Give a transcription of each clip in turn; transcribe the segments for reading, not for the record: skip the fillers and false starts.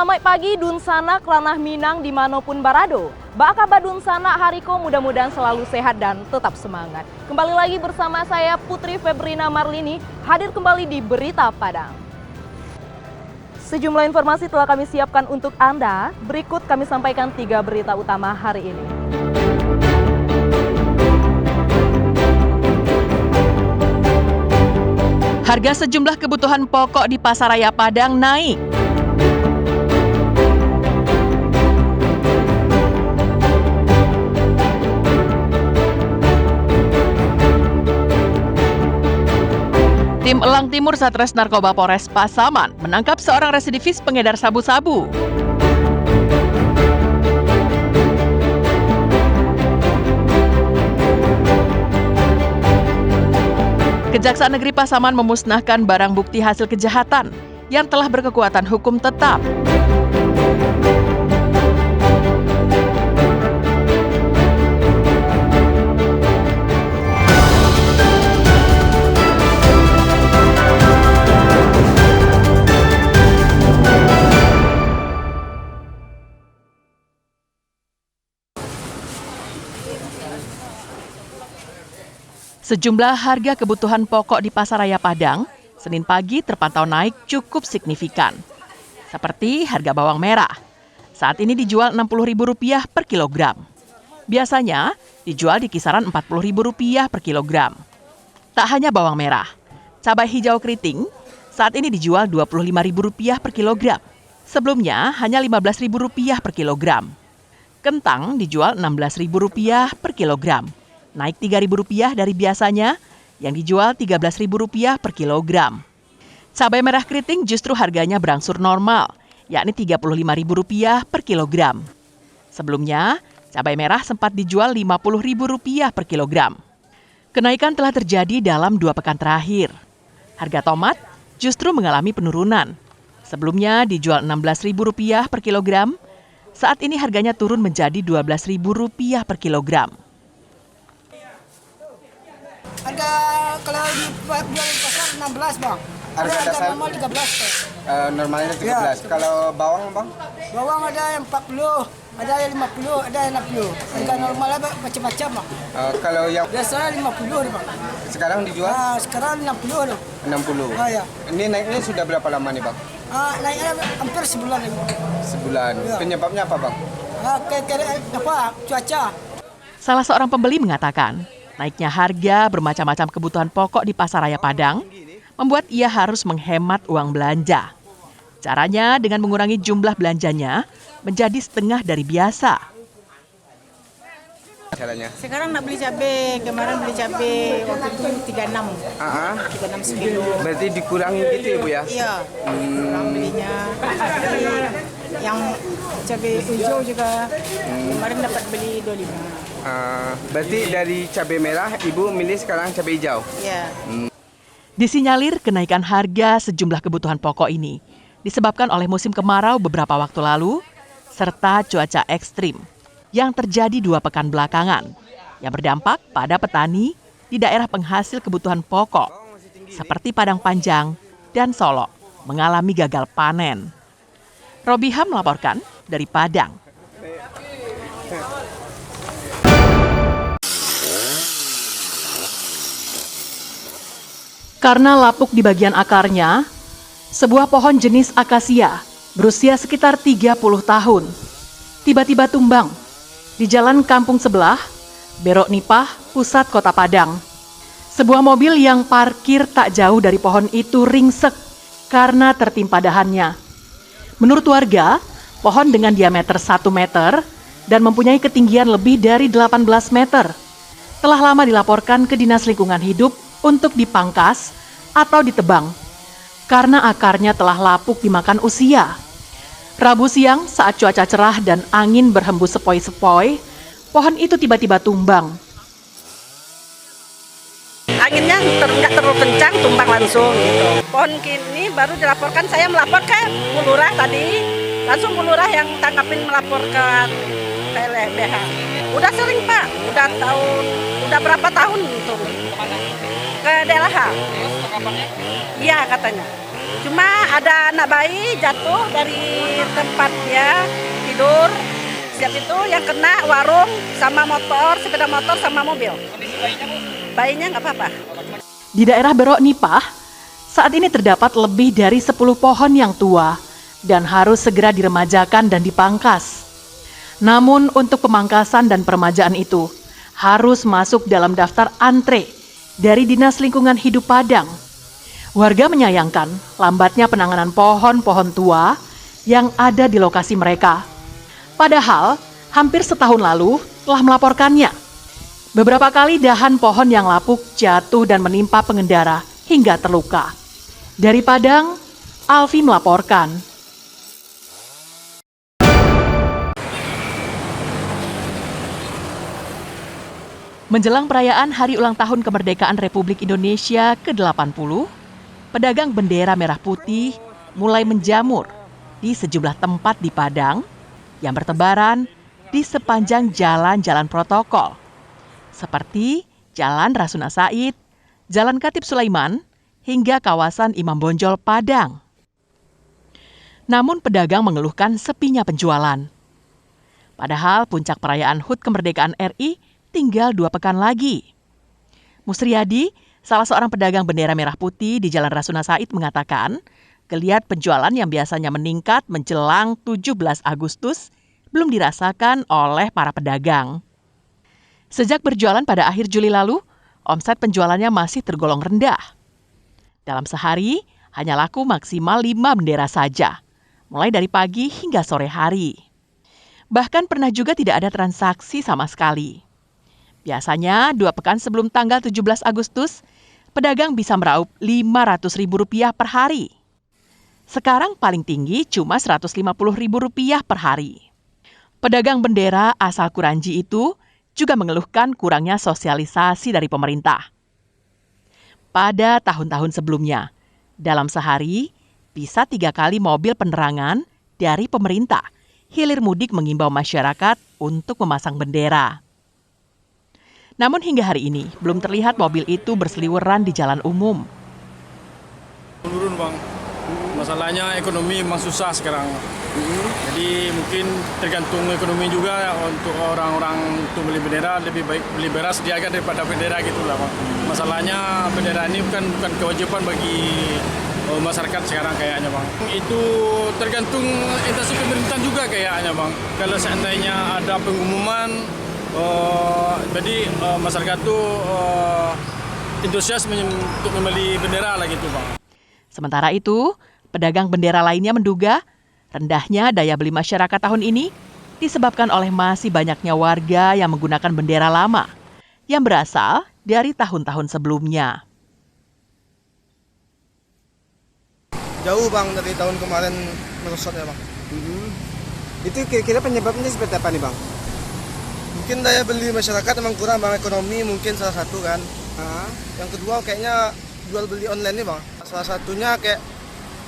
Selamat pagi Dunsana Kranah Minang dimanapun barado. Baka Dunsana Hariko mudah-mudahan selalu sehat dan tetap semangat. Kembali lagi bersama saya Putri Febrina Marlini, hadir kembali di Berita Padang. Sejumlah informasi telah kami siapkan untuk Anda. Berikut kami sampaikan 3 berita utama hari ini. Harga sejumlah kebutuhan pokok di Pasaraya Padang naik. Tim Elang Timur Satres Narkoba Polres Pasaman menangkap seorang residivis pengedar sabu-sabu. Kejaksaan Negeri Pasaman memusnahkan barang bukti hasil kejahatan yang telah berkekuatan hukum tetap. Sejumlah harga kebutuhan pokok di Pasaraya Padang, Senin pagi terpantau naik cukup signifikan. Seperti harga bawang merah. Saat ini dijual Rp60.000 per kilogram. Biasanya dijual di kisaran Rp40.000 per kilogram. Tak hanya bawang merah, cabai hijau keriting saat ini dijual Rp25.000 per kilogram. Sebelumnya hanya Rp15.000 per kilogram. Kentang dijual Rp16.000 per kilogram. Naik Rp3.000 dari biasanya yang dijual Rp13.000 per kilogram. Cabai merah keriting justru harganya berangsur normal, yakni Rp35.000 per kilogram. Sebelumnya, cabai merah sempat dijual Rp50.000 per kilogram. Kenaikan telah terjadi dalam 2 pekan terakhir. Harga tomat justru mengalami penurunan. Sebelumnya dijual Rp16.000 per kilogram, saat ini harganya turun menjadi Rp12.000 per kilogram. Harga kalau jual di pasar 16 bang. Harga dasar normal 13. Normalnya 13. Ya. Kalau bawang bang? Bawang ada yang 40, ada yang 50, ada yang 60. Harga normalnya macam-macam bang. Kalau yang biasa 50 bang. Sekarang dijual? Sekarang 60 loh. 60. Ya. Ini naiknya sudah berapa lama nih bang? Naiknya hampir sebulan ini. Sebulan. Ya. Penyebabnya apa bang? Cuaca. Salah seorang pembeli mengatakan, naiknya harga bermacam-macam kebutuhan pokok di Pasaraya Padang membuat ia harus menghemat uang belanja. Caranya dengan mengurangi jumlah belanjanya menjadi setengah dari biasa. Caranya? Sekarang nak beli cabai, kemarin beli cabai waktu itu 36 sekilo. Berarti dikurangi gitu ya Bu ya? Iya, kurang belinya. Jadi yang cabai hijau juga kemarin dapat beli 25. Berarti dari cabai merah Ibu milih sekarang cabai hijau? Iya. Disinyalir kenaikan harga sejumlah kebutuhan pokok ini disebabkan oleh musim kemarau beberapa waktu lalu serta cuaca ekstrim yang terjadi 2 pekan belakangan yang berdampak pada petani di daerah penghasil kebutuhan pokok seperti Padang Panjang dan Solok mengalami gagal panen. Robiham melaporkan dari Padang. Karena lapuk di bagian akarnya, sebuah pohon jenis akasia berusia sekitar 30 tahun tiba-tiba tumbang di jalan kampung sebelah, Berok Nipah, pusat Kota Padang. Sebuah mobil yang parkir tak jauh dari pohon itu ringsek karena tertimpa dahannya. Menurut warga, pohon dengan diameter 1 meter dan mempunyai ketinggian lebih dari 18 meter telah lama dilaporkan ke Dinas Lingkungan Hidup untuk dipangkas atau ditebang karena akarnya telah lapuk dimakan usia. Rabu siang saat cuaca cerah dan angin berhembus sepoi-sepoi, pohon itu tiba-tiba tumbang. Anginnya nggak terlalu kencang, tumbang langsung gitu. Pohon kini baru dilaporkan, saya melapor ke Bu Lurah tadi, langsung Bu Lurah yang tanggapin melaporkan ke LBH. Udah sering Pak, udah berapa tahun itu ke DLH. Iya katanya. Cuma ada anak bayi jatuh dari tempat dia tidur. Siap itu yang kena warung sama motor, sepeda motor sama mobil. Bayinya nggak apa-apa. Di daerah Berok Nipah, saat ini terdapat lebih dari 10 pohon yang tua dan harus segera diremajakan dan dipangkas. Namun untuk pemangkasan dan peremajaan itu harus masuk dalam daftar antre dari Dinas Lingkungan Hidup Padang. Warga menyayangkan lambatnya penanganan pohon-pohon tua yang ada di lokasi mereka. Padahal hampir setahun lalu telah melaporkannya. Beberapa kali dahan pohon yang lapuk jatuh dan menimpa pengendara hingga terluka. Dari Padang, Alfi melaporkan. Menjelang perayaan Hari Ulang Tahun Kemerdekaan Republik Indonesia ke-80, pedagang bendera merah putih mulai menjamur di sejumlah tempat di Padang yang bertebaran di sepanjang jalan-jalan protokol, seperti Jalan Rasuna Said, Jalan Khatib Sulaiman, hingga kawasan Imam Bonjol, Padang. Namun pedagang mengeluhkan sepinya penjualan. Padahal puncak perayaan HUT Kemerdekaan RI tinggal 2 pekan lagi. Musriyadi, salah seorang pedagang bendera merah putih di Jalan Rasuna Said mengatakan, geliat penjualan yang biasanya meningkat menjelang 17 Agustus belum dirasakan oleh para pedagang. Sejak berjualan pada akhir Juli lalu, omset penjualannya masih tergolong rendah. Dalam sehari, hanya laku maksimal 5 bendera saja, mulai dari pagi hingga sore hari. Bahkan pernah juga tidak ada transaksi sama sekali. Biasanya 2 pekan sebelum tanggal 17 Agustus, pedagang bisa meraup Rp500.000 per hari. Sekarang paling tinggi cuma Rp150.000 per hari. Pedagang bendera asal Kuranji itu juga mengeluhkan kurangnya sosialisasi dari pemerintah. Pada tahun-tahun sebelumnya, dalam sehari bisa 3 kali mobil penerangan dari pemerintah hilir mudik mengimbau masyarakat untuk memasang bendera. Namun hingga hari ini belum terlihat mobil itu berseliweran di jalan umum. Menurun bang, masalahnya ekonomi memang susah sekarang. Jadi mungkin tergantung ekonomi juga untuk orang-orang untuk beli bendera, lebih baik beli beras diaga daripada bendera gitulah bang. Masalahnya bendera ini bukan kewajiban bagi masyarakat sekarang kayaknya bang. Itu tergantung instansi pemerintahan juga kayaknya bang. Kalau seandainya ada pengumuman, jadi masyarakat tuh antusias untuk membeli bendera lah gitu bang. Sementara itu, pedagang bendera lainnya menduga rendahnya daya beli masyarakat tahun ini disebabkan oleh masih banyaknya warga yang menggunakan bendera lama yang berasal dari tahun-tahun sebelumnya. Jauh bang dari tahun kemarin merosotnya bang. Itu kira-kira penyebabnya seperti apa nih bang? Mungkin daya beli masyarakat memang kurang bang, ekonomi mungkin salah satu kan. Yang kedua kayaknya jual beli online nih bang. Salah satunya kayak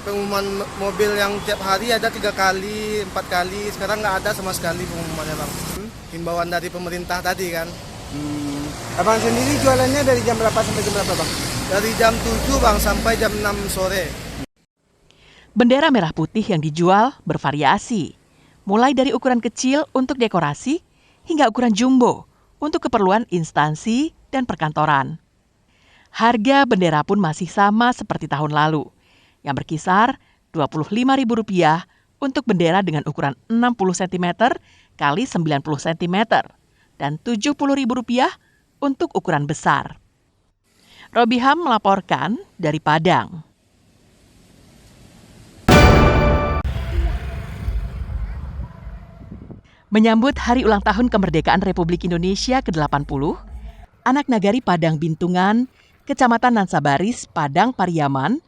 pengumuman mobil yang tiap hari ada 3 kali, 4 kali. Sekarang nggak ada sama sekali pengumumannya bang. Himbauan dari pemerintah tadi kan. Abang sendiri jualannya dari jam berapa sampai jam berapa bang? Dari jam 7 bang sampai jam 6 sore. Bendera merah putih yang dijual bervariasi, mulai dari ukuran kecil untuk dekorasi hingga ukuran jumbo untuk keperluan instansi dan perkantoran. Harga bendera pun masih sama seperti tahun lalu, yang berkisar Rp25.000 untuk bendera dengan ukuran 60 cm kali 90 cm dan Rp70.000 untuk ukuran besar. Robiham melaporkan dari Padang. Menyambut Hari Ulang Tahun Kemerdekaan Republik Indonesia ke-80, anak nagari Padang Bintungan, Kecamatan Nansabaris, Padang Pariaman,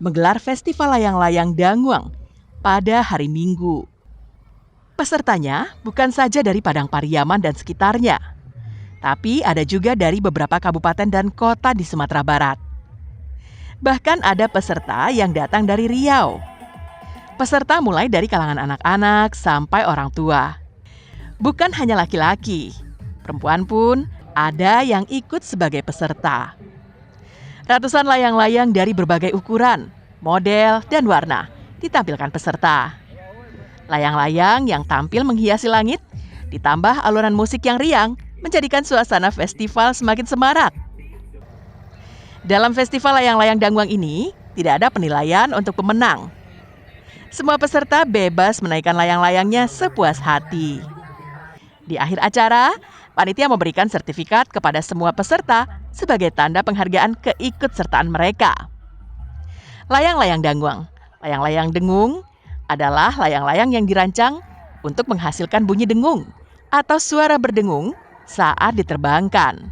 menggelar Festival Layang-Layang Danguang pada hari Minggu. Pesertanya bukan saja dari Padang Pariaman dan sekitarnya, tapi ada juga dari beberapa kabupaten dan kota di Sumatera Barat. Bahkan ada peserta yang datang dari Riau. Peserta mulai dari kalangan anak-anak sampai orang tua. Bukan hanya laki-laki, perempuan pun ada yang ikut sebagai peserta. Ratusan layang-layang dari berbagai ukuran model, dan warna ditampilkan peserta. Layang-layang yang tampil menghiasi langit, ditambah alunan musik yang riang, menjadikan suasana festival semakin semarak. Dalam festival layang-layang Dangguang ini, tidak ada penilaian untuk pemenang. Semua peserta bebas menaikkan layang-layangnya sepuas hati. Di akhir acara, panitia memberikan sertifikat kepada semua peserta sebagai tanda penghargaan keikutsertaan mereka. Layang-layang Dangguang, layang-layang dengung, adalah layang-layang yang dirancang untuk menghasilkan bunyi dengung atau suara berdengung saat diterbangkan.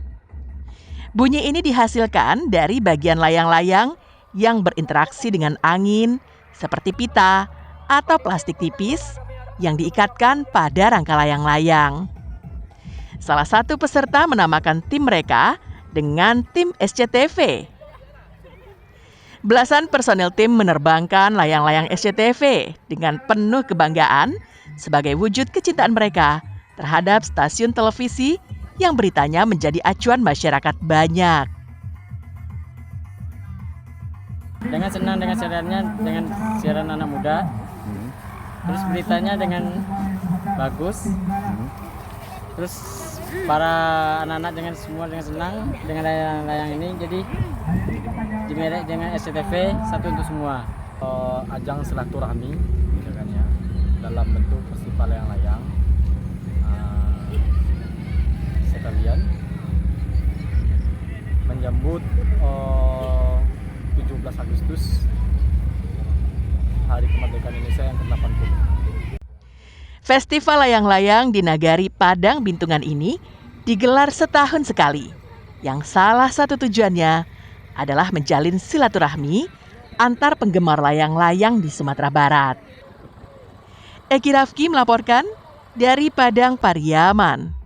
Bunyi ini dihasilkan dari bagian layang-layang yang berinteraksi dengan angin seperti pita atau plastik tipis yang diikatkan pada rangka layang-layang. Salah satu peserta menamakan tim mereka dengan tim SCTV. Belasan personil tim menerbangkan layang-layang SCTV dengan penuh kebanggaan sebagai wujud kecintaan mereka terhadap stasiun televisi yang beritanya menjadi acuan masyarakat banyak. Dengan senang dengan siarannya, dengan siaran anak muda, terus beritanya dengan bagus, terus para anak-anak dengan senang dengan layang-layang ini, jadi dimerek dengan SCTV satu untuk semua. Ajang silaturahmi misalnya dalam bentuk festival layang-layang, sekalian menyambut 17 Agustus Hari Kemerdekaan Indonesia yang ke-80. Festival layang-layang di Nagari Padang Bintungan ini digelar setahun sekali, yang salah satu tujuannya adalah menjalin silaturahmi antar penggemar layang-layang di Sumatera Barat. Eki Rafki melaporkan dari Padang Pariaman.